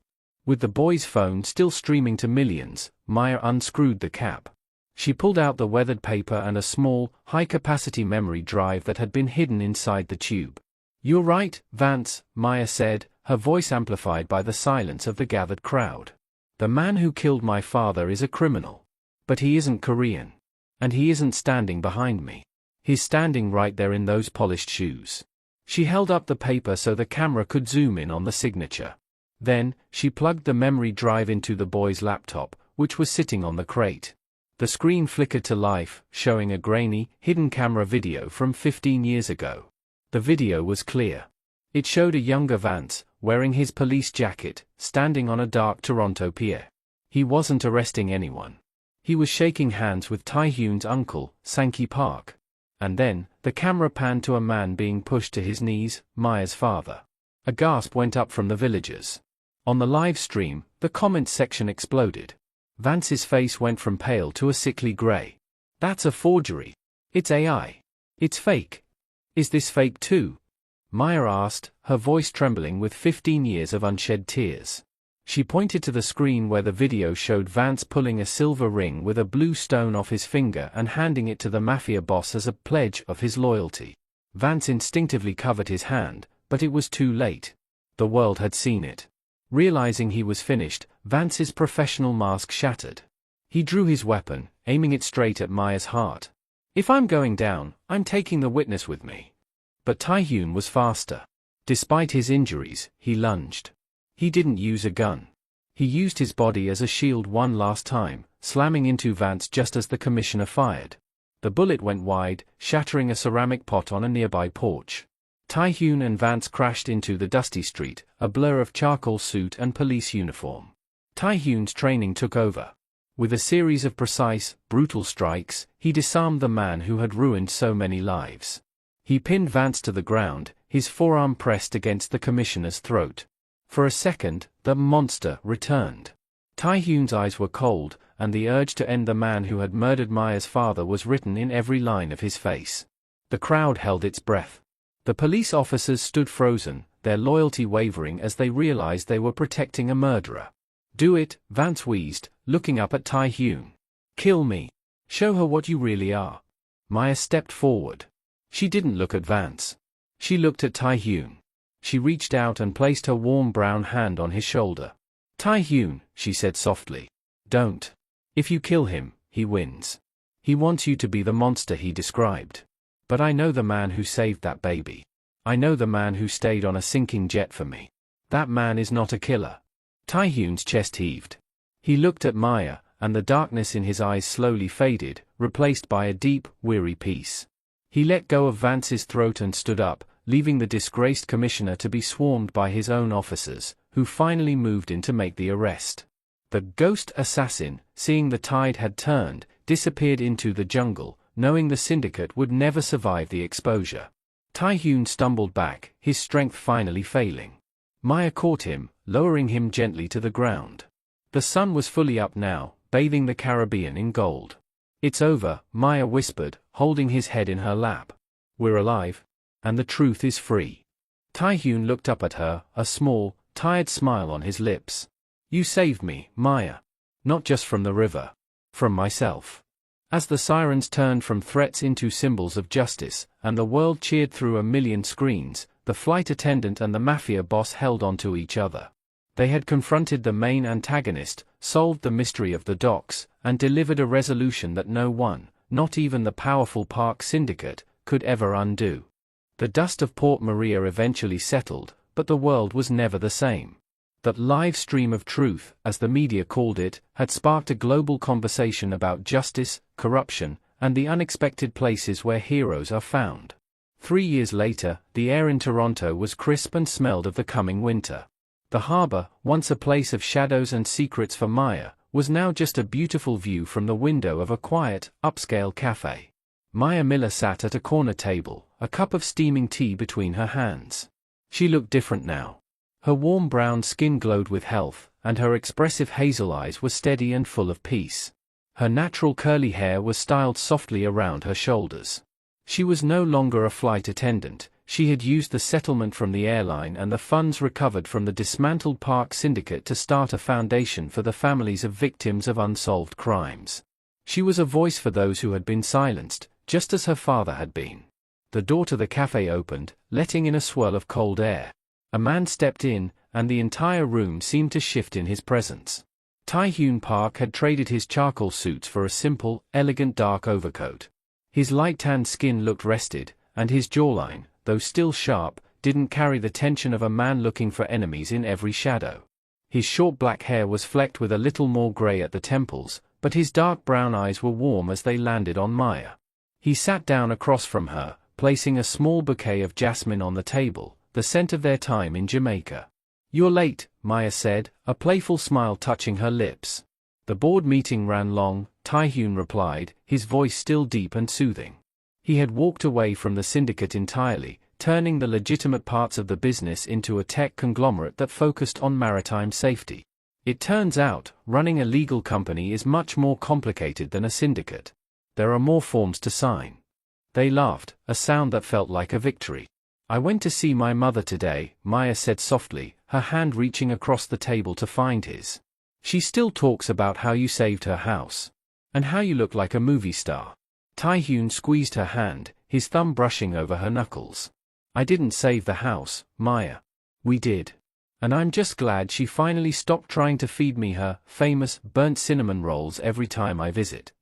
With the boy's phone still streaming to millions, Maya unscrewed the cap. She pulled out the weathered paper and a small, high-capacity memory drive that had been hidden inside the tube. You're right, Vance, Maya said, her voice amplified by the silence of the gathered crowd. The man who killed my father is a criminal. But he isn't Korean. And he isn't standing behind me. He's standing right there in those polished shoes. She held up the paper so the camera could zoom in on the signature. Then, she plugged the memory drive into the boy's laptop, which was sitting on the crate. The screen flickered to life, showing a grainy, hidden camera video from 15 years ago. The video was clear. It showed a younger Vance, wearing his police jacket, standing on a dark Toronto pier. He wasn't arresting anyone. He was shaking hands with Tae-hyun's uncle, Sankey Park. And then, the camera panned to a man being pushed to his knees, Maya's father. A gasp went up from the villagers. On the live stream, the comments section exploded. Vance's face went from pale to a sickly gray. That's a forgery. It's AI. It's fake. Is this fake too? Maya asked, her voice trembling with 15 years of unshed tears. She pointed to the screen where the video showed Vance pulling a silver ring with a blue stone off his finger and handing it to the Mafia boss as a pledge of his loyalty. Vance instinctively covered his hand, but it was too late. The world had seen it. Realizing he was finished, Vance's professional mask shattered. He drew his weapon, aiming it straight at Maya's heart. If I'm going down, I'm taking the witness with me. But Tae-hyun was faster. Despite his injuries, he lunged. He didn't use a gun. He used his body as a shield one last time, slamming into Vance just as the commissioner fired. The bullet went wide, shattering a ceramic pot on a nearby porch. Tae-hyun and Vance crashed into the dusty street, a blur of charcoal suit and police uniform. Tae-hyun's training took over. With a series of precise, brutal strikes, he disarmed the man who had ruined so many lives. He pinned Vance to the ground, his forearm pressed against the commissioner's throat. For a second, the monster returned. Tae-hyun's eyes were cold, and the urge to end the man who had murdered Maya's father was written in every line of his face. The crowd held its breath. The police officers stood frozen, their loyalty wavering as they realized they were protecting a murderer. Do it, Vance wheezed, looking up at Tae-hyun. Kill me. Show her what you really are. Maya stepped forward. She didn't look at Vance. She looked at Tae-hyun. She reached out and placed her warm brown hand on his shoulder. Tae-hyun, she said softly. Don't. If you kill him, he wins. He wants you to be the monster he described. But I know the man who saved that baby. I know the man who stayed on a sinking jet for me. That man is not a killer. Tae-hyun's chest heaved. He looked at Maya, and the darkness in his eyes slowly faded, replaced by a deep, weary peace. He let go of Vance's throat and stood up, leaving the disgraced commissioner to be swarmed by his own officers, who finally moved in to make the arrest. The ghost assassin, seeing the tide had turned, disappeared into the jungle, knowing the syndicate would never survive the exposure. Tae-hyun stumbled back, his strength finally failing. Maya caught him, lowering him gently to the ground. The sun was fully up now, bathing the Caribbean in gold. It's over, Maya whispered, holding his head in her lap. We're alive. And the truth is free. Tae-hyun looked up at her, a small, tired smile on his lips. You saved me, Maya. Not just from the river. From myself. As the sirens turned from threats into symbols of justice, and the world cheered through a million screens, the flight attendant and the Mafia boss held onto each other. They had confronted the main antagonist, solved the mystery of the docks, and delivered a resolution that no one, not even the powerful Park Syndicate, could ever undo. The dust of Port Maria eventually settled, but the world was never the same. That live stream of truth, as the media called it, had sparked a global conversation about justice, corruption, and the unexpected places where heroes are found. 3 years later, the air in Toronto was crisp and smelled of the coming winter. The harbor, once a place of shadows and secrets for Maya, was now just a beautiful view from the window of a quiet, upscale cafe. Maya Miller sat at a corner table, a cup of steaming tea between her hands. She looked different now. Her warm brown skin glowed with health, and her expressive hazel eyes were steady and full of peace. Her natural curly hair was styled softly around her shoulders. She was no longer a flight attendant. She had used the settlement from the airline and the funds recovered from the dismantled park syndicate to start a foundation for the families of victims of unsolved crimes. She was a voice for those who had been silenced, just as her father had been. The door to the cafe opened, letting in a swirl of cold air. A man stepped in, and the entire room seemed to shift in his presence. Tae-Hyun Park had traded his charcoal suits for a simple, elegant dark overcoat. His light-tanned skin looked rested, and his jawline, though still sharp, didn't carry the tension of a man looking for enemies in every shadow. His short black hair was flecked with a little more gray at the temples, but his dark brown eyes were warm as they landed on Maya. He sat down across from her, placing a small bouquet of jasmine on the table, the scent of their time in Jamaica. "You're late," Maya said, a playful smile touching her lips. "The board meeting ran long," Tae-Hyun replied, his voice still deep and soothing. He had walked away from the syndicate entirely, turning the legitimate parts of the business into a tech conglomerate that focused on maritime safety. It turns out, running a legal company is much more complicated than a syndicate. There are more forms to sign. They laughed, a sound that felt like a victory. "I went to see my mother today," Maya said softly, her hand reaching across the table to find his. "She still talks about how you saved her house. And how you look like a movie star." Tae-Hyun squeezed her hand, his thumb brushing over her knuckles. "I didn't save the house, Maya. We did. And I'm just glad she finally stopped trying to feed me her famous burnt cinnamon rolls every time I visit."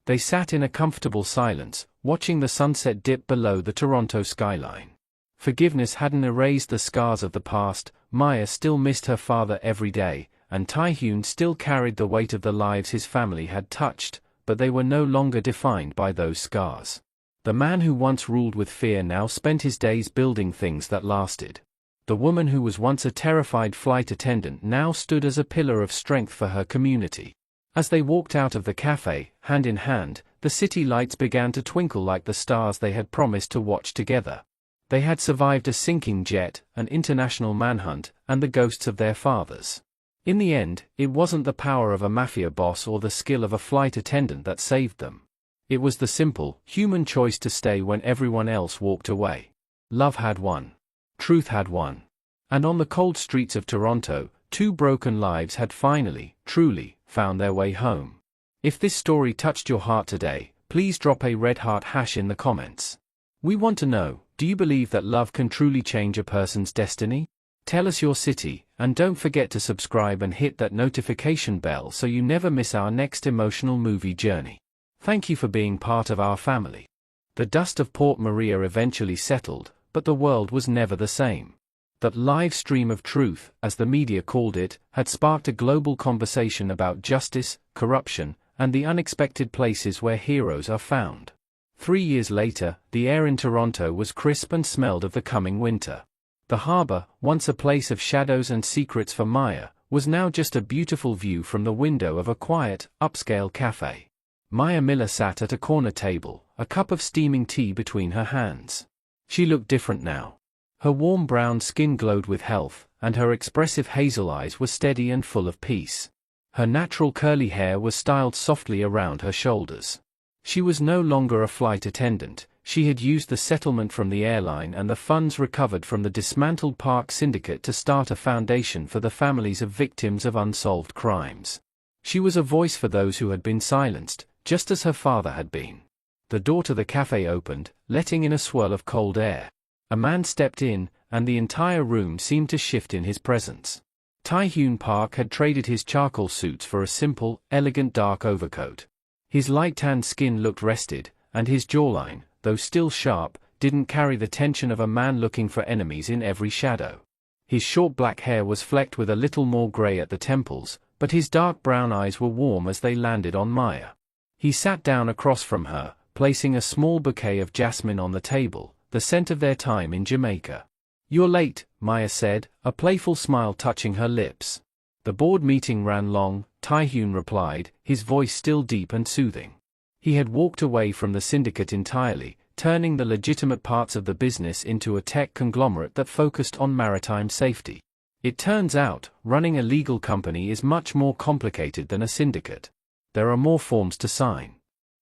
They sat in a comfortable silence, watching the sunset dip below the Toronto skyline. Forgiveness hadn't erased the scars of the past. Maya still missed her father every day, and Tae-Hyun still carried the weight of the lives his family had touched, but they were no longer defined by those scars. The man who once ruled with fear now spent his days building things that lasted. The woman who was once a terrified flight attendant now stood as a pillar of strength for her community. As they walked out of the cafe, hand in hand, the city lights began to twinkle like the stars they had promised to watch together. They had survived a sinking jet, an international manhunt, and the ghosts of their fathers. In the end, it wasn't the power of a mafia boss or the skill of a flight attendant that saved them. It was the simple, human choice to stay when everyone else walked away. Love had won. Truth had won. And on the cold streets of Toronto, two broken lives had finally, truly, found their way home. If this story touched your heart today, please drop a red heart hash in the comments. We want to know, do you believe that love can truly change a person's destiny? Tell us your city, and don't forget to subscribe and hit that notification bell so you never miss our next emotional movie journey. Thank you for being part of our family. The dust of Port Maria eventually settled, but the world was never the same. That live stream of truth, as the media called it, had sparked a global conversation about justice, corruption, and the unexpected places where heroes are found. 3 years later, the air in Toronto was crisp and smelled of the coming winter. The harbor, once a place of shadows and secrets for Maya, was now just a beautiful view from the window of a quiet, upscale cafe. Maya Miller sat at a corner table, a cup of steaming tea between her hands. She looked different now. Her warm brown skin glowed with health, and her expressive hazel eyes were steady and full of peace. Her natural curly hair was styled softly around her shoulders. She was no longer a flight attendant. She had used the settlement from the airline and the funds recovered from the dismantled park syndicate to start a foundation for the families of victims of unsolved crimes. She was a voice for those who had been silenced, just as her father had been. The door to the cafe opened, letting in a swirl of cold air. A man stepped in, and the entire room seemed to shift in his presence. Tae-Hyun Park had traded his charcoal suits for a simple, elegant dark overcoat. His light-tanned skin looked rested, and his jawline, though still sharp, didn't carry the tension of a man looking for enemies in every shadow. His short black hair was flecked with a little more gray at the temples, but his dark brown eyes were warm as they landed on Maya. He sat down across from her, placing a small bouquet of jasmine on the table, the scent of their time in Jamaica. "You're late," Maya said, a playful smile touching her lips. The board meeting ran long, Tae-hyun replied, his voice still deep and soothing. He had walked away from the syndicate entirely, turning the legitimate parts of the business into a tech conglomerate that focused on maritime safety. It turns out, running a legal company is much more complicated than a syndicate. There are more forms to sign.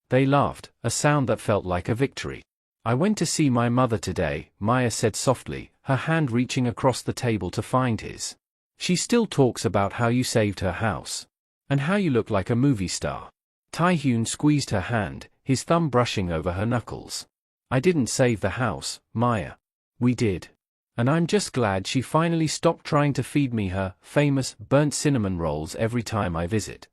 They laughed, a sound that felt like a victory. I went to see my mother today, Maya said softly, her hand reaching across the table to find his. She still talks about how you saved her house. And how you look like a movie star. Tae-hyun squeezed her hand, his thumb brushing over her knuckles. I didn't save the house, Maya. We did. And I'm just glad she finally stopped trying to feed me her famous burnt cinnamon rolls every time I visit.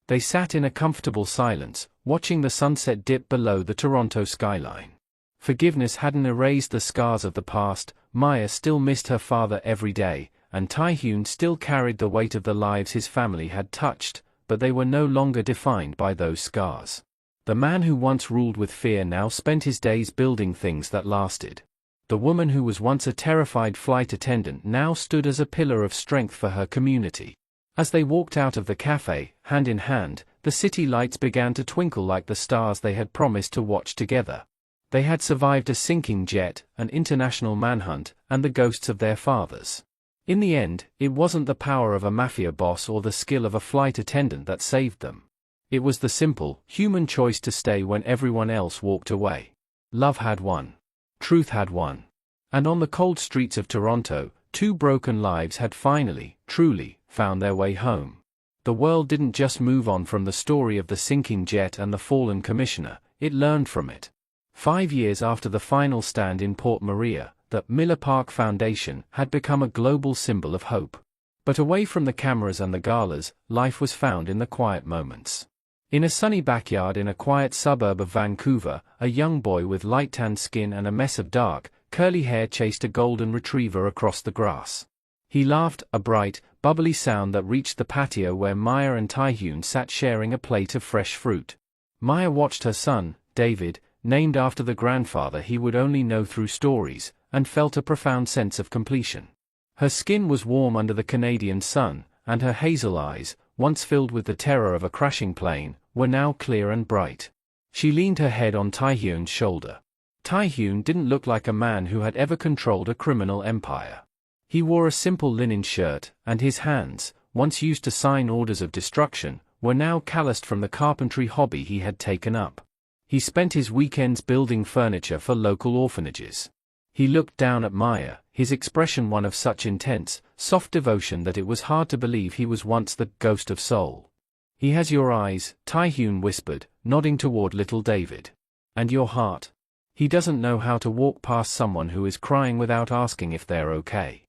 They sat in a comfortable silence, watching the sunset dip below the Toronto skyline. Forgiveness hadn't erased the scars of the past, Maya still missed her father every day, and Tae-hyun still carried the weight of the lives his family had touched, but they were no longer defined by those scars. The man who once ruled with fear now spent his days building things that lasted. The woman who was once a terrified flight attendant now stood as a pillar of strength for her community. As they walked out of the cafe, hand in hand, the city lights began to twinkle like the stars they had promised to watch together. They had survived a sinking jet, an international manhunt, and the ghosts of their fathers. In the end, it wasn't the power of a mafia boss or the skill of a flight attendant that saved them. It was the simple, human choice to stay when everyone else walked away. Love had won. Truth had won. And on the cold streets of Toronto, two broken lives had finally, truly, found their way home. The world didn't just move on from the story of the sinking jet and the fallen commissioner, it learned from it. 5 years after the final stand in Port Maria, the Miller Park Foundation had become a global symbol of hope. But away from the cameras and the galas, life was found in the quiet moments. In a sunny backyard in a quiet suburb of Vancouver, a young boy with light-tanned skin and a mess of dark, curly hair chased a golden retriever across the grass. He laughed, a bright, bubbly sound that reached the patio where Maya and Tae-hyun sat sharing a plate of fresh fruit. Maya watched her son, David, named after the grandfather he would only know through stories, and felt a profound sense of completion. Her skin was warm under the Canadian sun, and her hazel eyes, once filled with the terror of a crashing plane, were now clear and bright. She leaned her head on Tae-hyun's shoulder. Tae-hyun didn't look like a man who had ever controlled a criminal empire. He wore a simple linen shirt, and his hands, once used to sign orders of destruction, were now calloused from the carpentry hobby he had taken up. He spent his weekends building furniture for local orphanages. He looked down at Maya, his expression one of such intense, soft devotion that it was hard to believe he was once the ghost of soul. He has your eyes, Tae-hyun whispered, nodding toward little David. And your heart. He doesn't know how to walk past someone who is crying without asking if they're okay.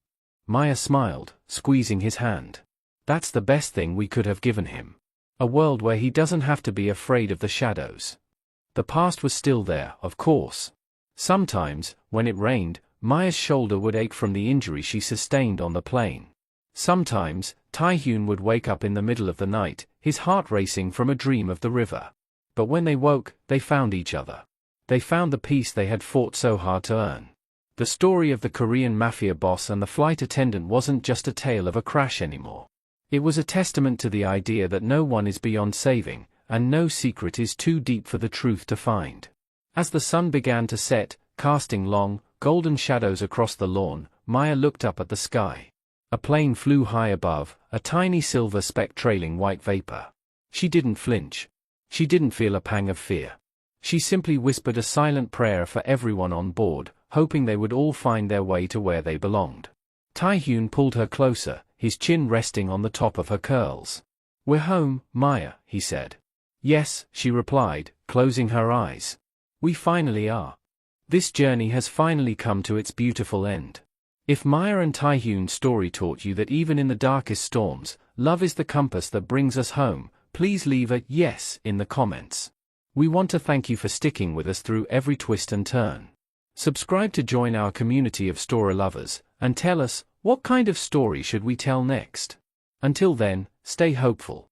Maya smiled, squeezing his hand. That's the best thing we could have given him. A world where he doesn't have to be afraid of the shadows. The past was still there, of course. Sometimes, when it rained, Maya's shoulder would ache from the injury she sustained on the plane. Sometimes, Tae-hyun would wake up in the middle of the night, his heart racing from a dream of the river. But when they woke, they found each other. They found the peace they had fought so hard to earn. The story of the Korean mafia boss and the flight attendant wasn't just a tale of a crash anymore. It was a testament to the idea that no one is beyond saving, and no secret is too deep for the truth to find. As the sun began to set, casting long, golden shadows across the lawn, Maya looked up at the sky. A plane flew high above, a tiny silver speck trailing white vapor. She didn't flinch. She didn't feel a pang of fear. She simply whispered a silent prayer for everyone on board, hoping they would all find their way to where they belonged. Tae-hyun pulled her closer, his chin resting on the top of her curls. "We're home, Maya," he said. "Yes," she replied, closing her eyes. "We finally are. This journey has finally come to its beautiful end." If Maya and Tae-hyun's story taught you that even in the darkest storms, love is the compass that brings us home, please leave a yes in the comments. We want to thank you for sticking with us through every twist and turn. Subscribe to join our community of story lovers, and tell us, what kind of story should we tell next? Until then, stay hopeful.